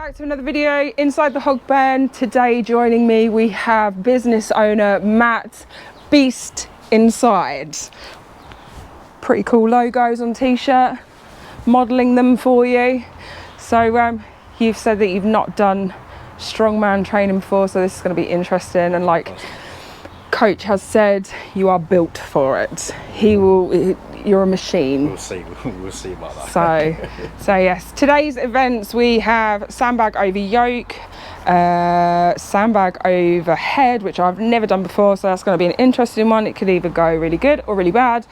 back to another video inside the hog pen. Today joining me we have business owner Matt Beast Inside. Pretty cool logos on t-shirt, modelling them for you. So you've said that you've not done strongman training before, so this is going to be interesting, and like coach has said, you are built for it. You're a machine. We'll see about that. So yes, today's events we have sandbag over yoke, sandbag over head, which I've never done before, so that's going to be an interesting one. It could either go really good or really bad.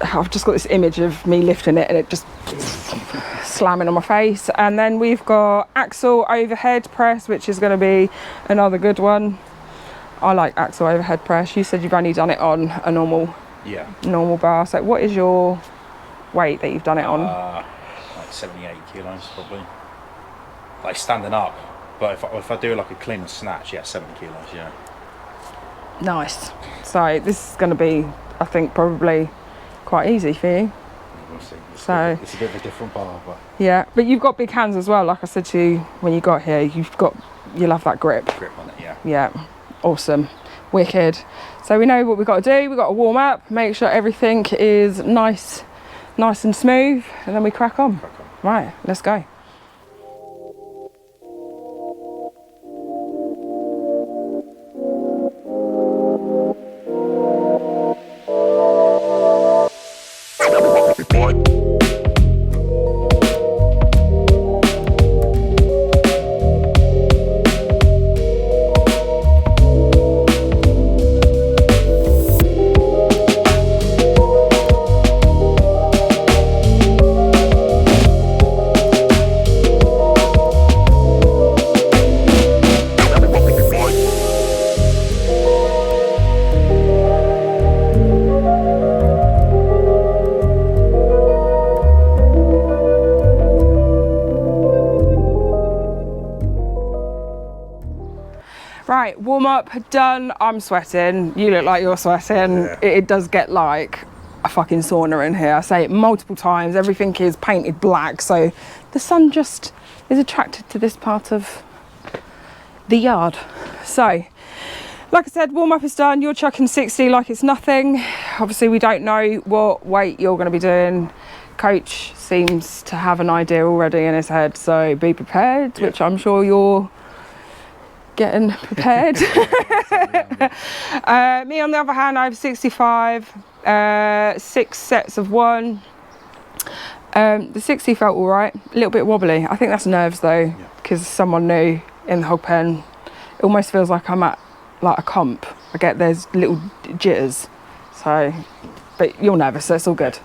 I've just got this image of me lifting it and it just slamming on my face. And then we've got axle overhead press, which is going to be another good one. I like axle overhead press. You said you've only done it on a normal bar. So what is your weight that you've done it on? Like 78 kilos probably. Like standing up. But if I do like a clean and snatch, yeah, 70 kilos, yeah. Nice. So this is going to be, I think, probably quite easy for you. We'll see. It's a bit of a different bar, but yeah. But you've got big hands as well. Like I said to you when you got here, you'll have that grip. Grip on it, yeah. Yeah. Awesome. Wicked. So we know what we've got to do. We've got to warm up, make sure everything is nice and smooth, and then we crack on. Right, let's go. Right, warm up done. I'm sweating. You look like you're sweating. Yeah. It does get like a fucking sauna in here. I say it multiple times. Everything is painted black, so the sun just is attracted to this part of the yard. So, like I said, warm up is done. You're chucking 60 like it's nothing. Obviously, we don't know what weight you're going to be doing. Coach seems to have an idea already in his head, so be prepared, which I'm sure you're getting prepared. Me on the other hand, I have 65, 6 sets of 1. The 60 felt all right, a little bit wobbly. I think that's nerves though, because someone new in the hog pen. It almost feels like I'm at like a comp. I get those little jitters. So, but you're nervous, so it's all good.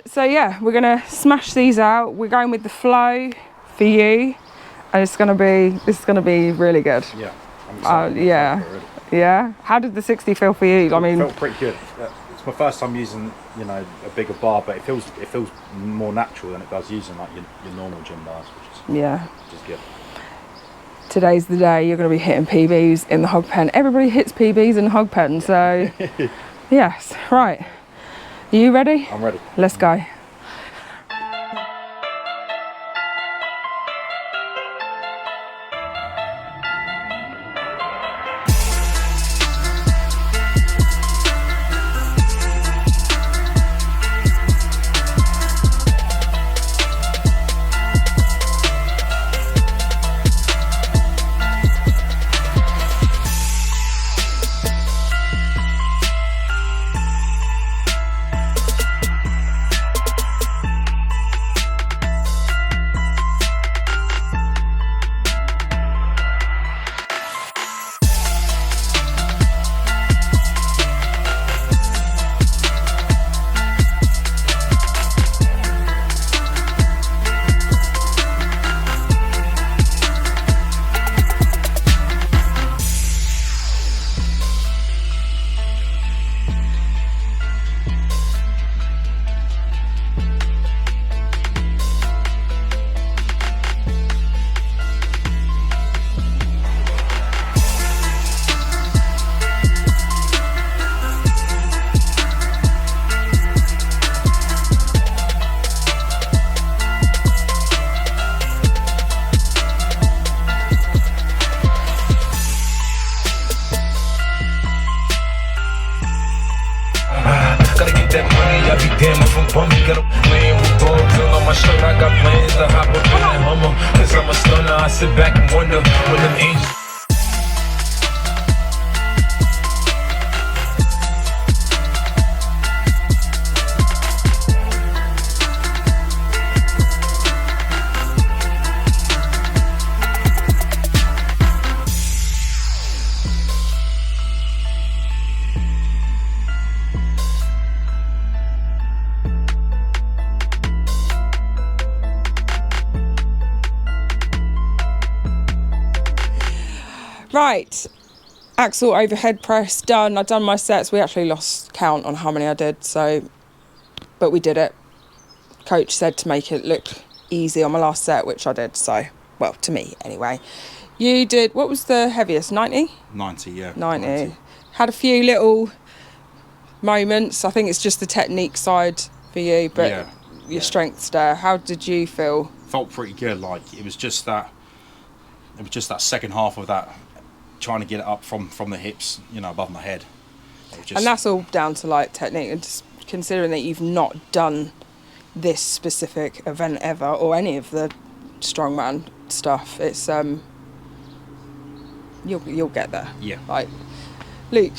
So yeah, we're gonna smash these out. We're going with the flow for you. And this is gonna be really good. Yeah. I'm excited. Yeah. How did the 60 feel for you? It felt pretty good. It's my first time using, a bigger bar, but it feels more natural than it does using like your normal gym bars, which is good. Today's the day you're gonna be hitting PBs in the hog pen. Everybody hits PBs in the hog pen, so yes. Right. Are you ready? I'm ready. Let's go. me get a plane. We gon' drill on my shirt. I got plans to hop up in that Hummer. Cause I'm a stunner. I sit back and wonder when them angels. Right, axle overhead press done. I've done my sets. We actually lost count on how many I did, but we did it. Coach said to make it look easy on my last set, which I did, so, well, to me anyway. You did, what was the heaviest, 90? 90, yeah. 90. Had a few little moments. I think it's just the technique side for you, but your strength's there. How did you feel? Felt pretty good. Like it was just that second half of that, trying to get it up from the hips, above my head. And that's all down to like technique, and just considering that you've not done this specific event ever or any of the strongman stuff, it's you'll get there. Yeah. Like Luke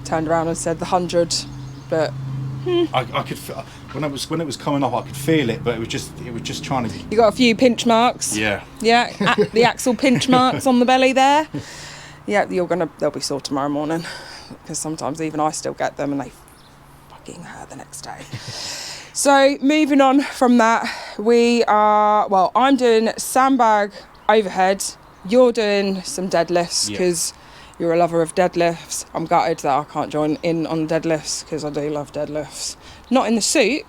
turned around and said the 100, but I could feel, when it was coming up, I could feel it, but it was just trying to. You got a few pinch marks. Yeah. Yeah, the axle pinch marks on the belly there. Yeah, they'll be sore tomorrow morning, because sometimes even I still get them and they fucking hurt the next day. So moving on from that, I'm doing sandbag overhead. You're doing some deadlifts because you're a lover of deadlifts. I'm gutted that I can't join in on deadlifts because I do love deadlifts. Not in the suit.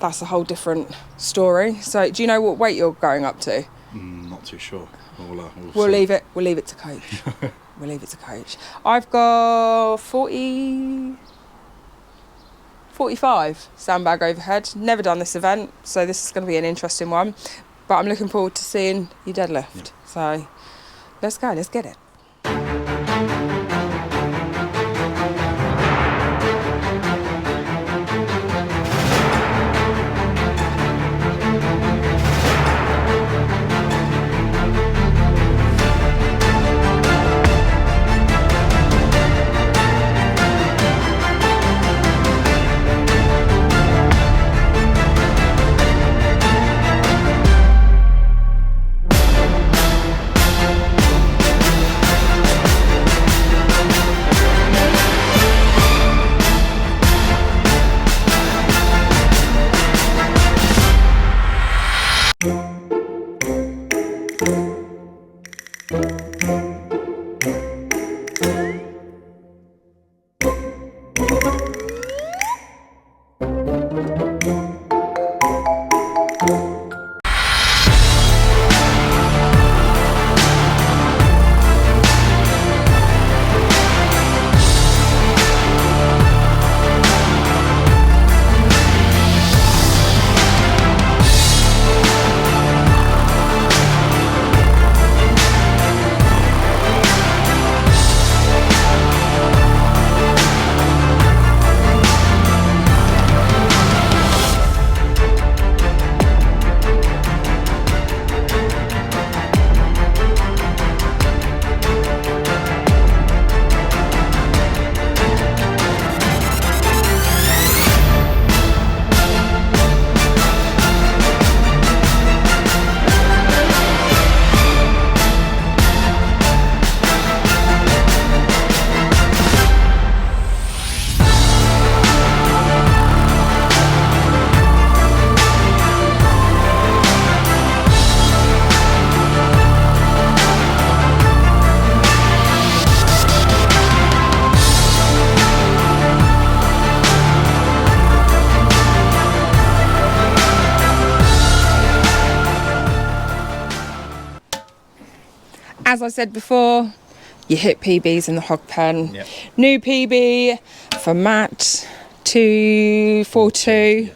That's a whole different story. So do you know what weight you're going up to? Not too sure. We'll leave it to coach. We'll leave it to coach. I've got 45 sandbag overhead. Never done this event, so this is going to be an interesting one. But I'm looking forward to seeing you deadlift. So let's go, let's get it. As I said before, you hit PBs in the hog pen. Yep. New PB for Matt, 242.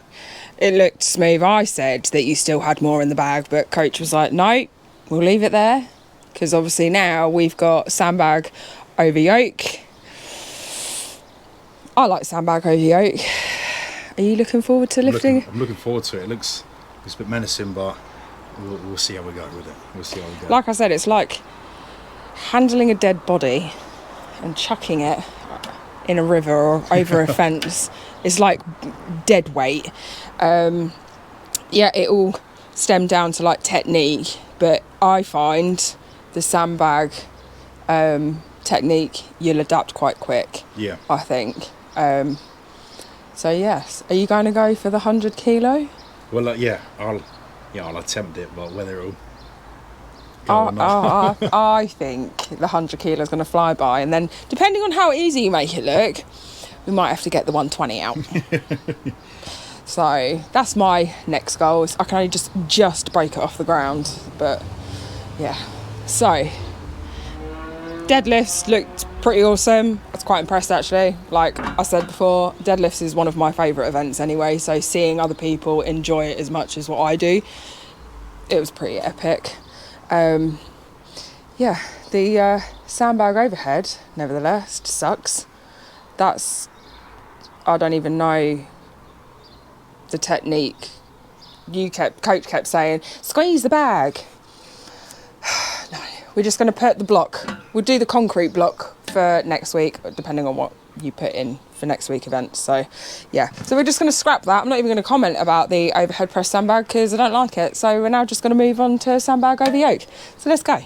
It looked smooth. I said that you still had more in the bag, but coach was like, no, we'll leave it there. Because obviously now we've got sandbag over yoke. I like sandbag over yoke. Are you looking forward to lifting? I'm looking forward to it. It looks a bit menacing, but we'll see how we go with it. We'll see how we go. Like I said, it's like handling a dead body and chucking it in a river or over a fence. It's like dead weight. Yeah, it all stemmed down to like technique, but I find the sandbag technique you'll adapt quite quick. Yeah, I think. So yes, are you going to go for the 100 kilo? well, yeah, I'll attempt it, but whether it'll go or not. I think the 100 kilo is going to fly by, and then depending on how easy you make it look, we might have to get the 120 out. So that's my next goal. I can only just break it off the ground, but yeah. So deadlifts looked pretty awesome. I was quite impressed actually. Like I said before, deadlifts is one of my favourite events anyway, so seeing other people enjoy it as much as what I do, it was pretty epic. Yeah, the sandbag overhead nevertheless sucks. I don't even know the technique. Coach kept saying, squeeze the bag. No, we're just going to put the block. We'll do the concrete block for next week, depending on what you put in for next week events. So yeah, so we're just going to scrap that. I'm not even going to comment about the overhead press sandbag because I don't like it. So we're now just going to move on to sandbag over yoke. So let's go.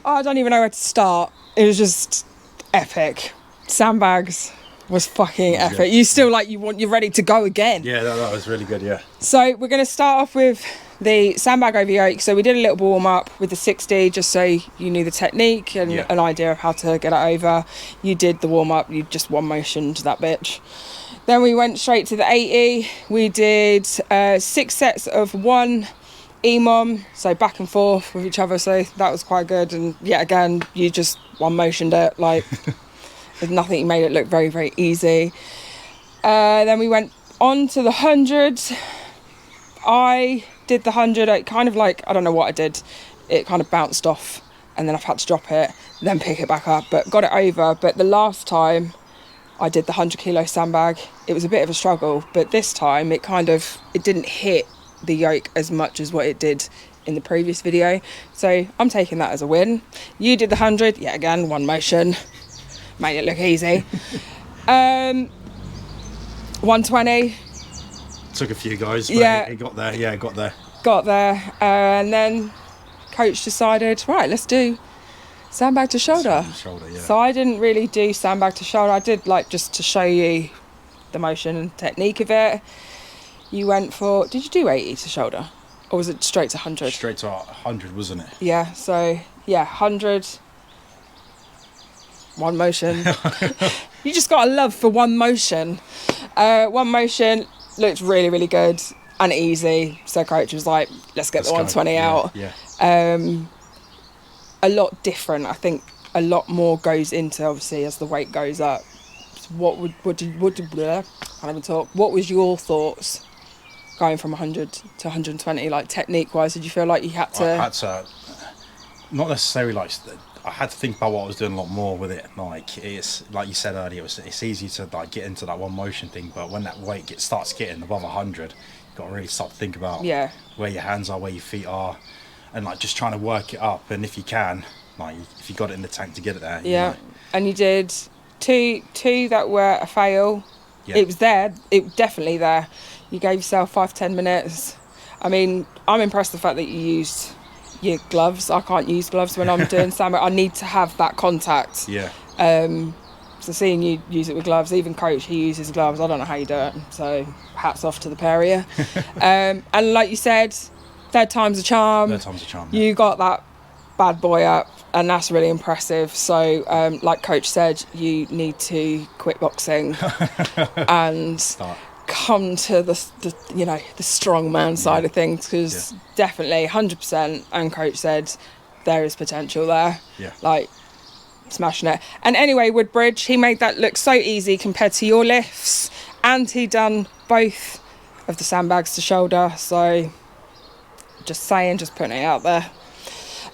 I don't even know where to start. It was just epic. Sandbags was fucking epic. You still like you're ready to go again. Yeah, that was really good. Yeah. So we're going to start off with the sandbag over yoke. So we did a little warm up with the 60 just so you knew the technique and an idea of how to get it over. You did the warm up, you just one motioned that bitch. Then we went straight to the 80. We did 6 sets of 1 EMOM, so back and forth with each other, so that was quite good. And yet again, you just one motioned it, like there's nothing, you made it look very, very easy. Then we went on to the 100. I did the 100, it kind of like, I don't know what I did, it kind of bounced off and then I've had to drop it, then pick it back up, but got it over. But the last time I did the 100 kilo sandbag, it was a bit of a struggle, but this time it didn't hit the yoke as much as what it did in the previous video, so I'm taking that as a win. You did the 100, yet again, one motion, made it look easy. 120. Took a few guys, but it got there. Yeah, it got there. Got there, and then coach decided, right, let's do sandbag to shoulder. So I didn't really do sandbag to shoulder. I did like just to show you the motion and technique of it. You went for, did you do 80 to shoulder? Or was it straight to 100? Straight to 100, wasn't it? Yeah, so, 100, one motion. You just got a love for one motion. One motion looked really, really good and easy. So coach was like, let's get the 120 out. Yeah. A lot different. I think a lot more goes into, obviously, as the weight goes up. What was your thoughts going from 100 to 120, like technique wise? Did you feel like you had to? I had to, not necessarily like, I had to think about what I was doing a lot more with it. Like, it's like you said earlier, it's easy to like get into that one motion thing, but when that weight starts getting above 100, you've got to really start to think about where your hands are, where your feet are, and like just trying to work it up. And if you can, like if you got it in the tank to get it there, yeah. And you did two that were a fail. It was there, it definitely there. You gave yourself 5-10 minutes. I mean, I'm impressed the fact that you used your gloves. I can't use gloves when I'm doing sandbag. I need to have that contact. Yeah. So seeing you use it with gloves, even coach, he uses gloves. I don't know how you do it. So hats off to the pair of you. And like you said, third time's a charm. Third time's a charm. You got that bad boy up, and that's really impressive. So like coach said, you need to quit boxing and come to the strongman side of things, because definitely 100%, and coach said there is potential there. Like smashing it. And anyway, Woodbridge, he made that look so easy compared to your lifts, and he done both of the sandbags to shoulder. So just putting it out there.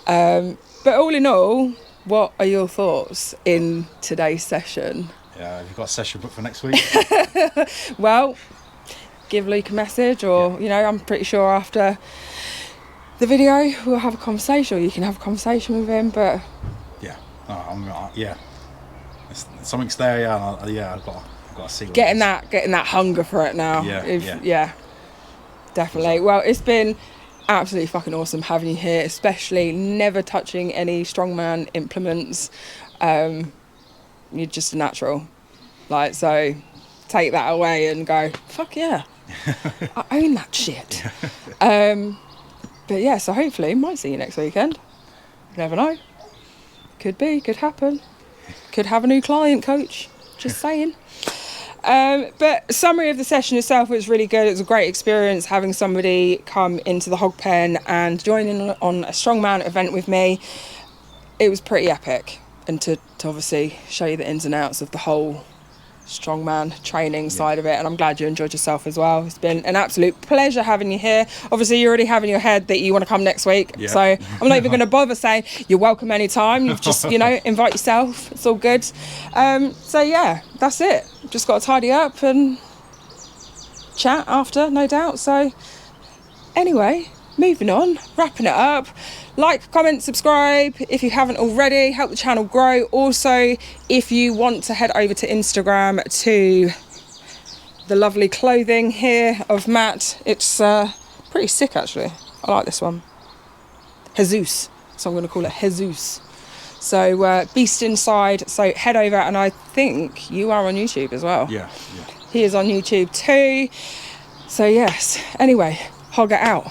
But all in all, what are your thoughts in today's session? Yeah, have you got a session booked for next week? Well, give Luke a message, or I'm pretty sure after the video we'll have a conversation, or you can have a conversation with him. But something's there. I've got to see. Getting that hunger for it now. Yeah, definitely. Well, it's been absolutely fucking awesome having you here, especially never touching any strongman implements. You're just a natural, like, so take that away and go, fuck yeah, I own that shit. But yeah, so hopefully might see you next weekend. You never know, could happen, could have a new client, coach, just saying. But summary of the session itself was really good. It was a great experience having somebody come into the hog pen and join in on a strongman event with me. It was pretty epic, and to obviously show you the ins and outs of the whole strongman training side of it, and I'm glad you enjoyed yourself as well. It's been an absolute pleasure having you here. Obviously you already have in your head that you want to come next week, so I'm not even going to bother saying you're welcome anytime. You've just invite yourself, it's all good. So yeah, that's it, just got to tidy up and chat after, no doubt. So anyway, moving on, wrapping it up. Like, comment, subscribe if you haven't already, help the channel grow. Also, if you want to head over to Instagram to the lovely clothing here of Matt, it's pretty sick actually. I like this one. Jesus, so I'm going to call it Jesus. So Beast Inside. So head over, and I think you are on YouTube as well. Yeah. He is on YouTube too. So yes. Anyway, Hogger out.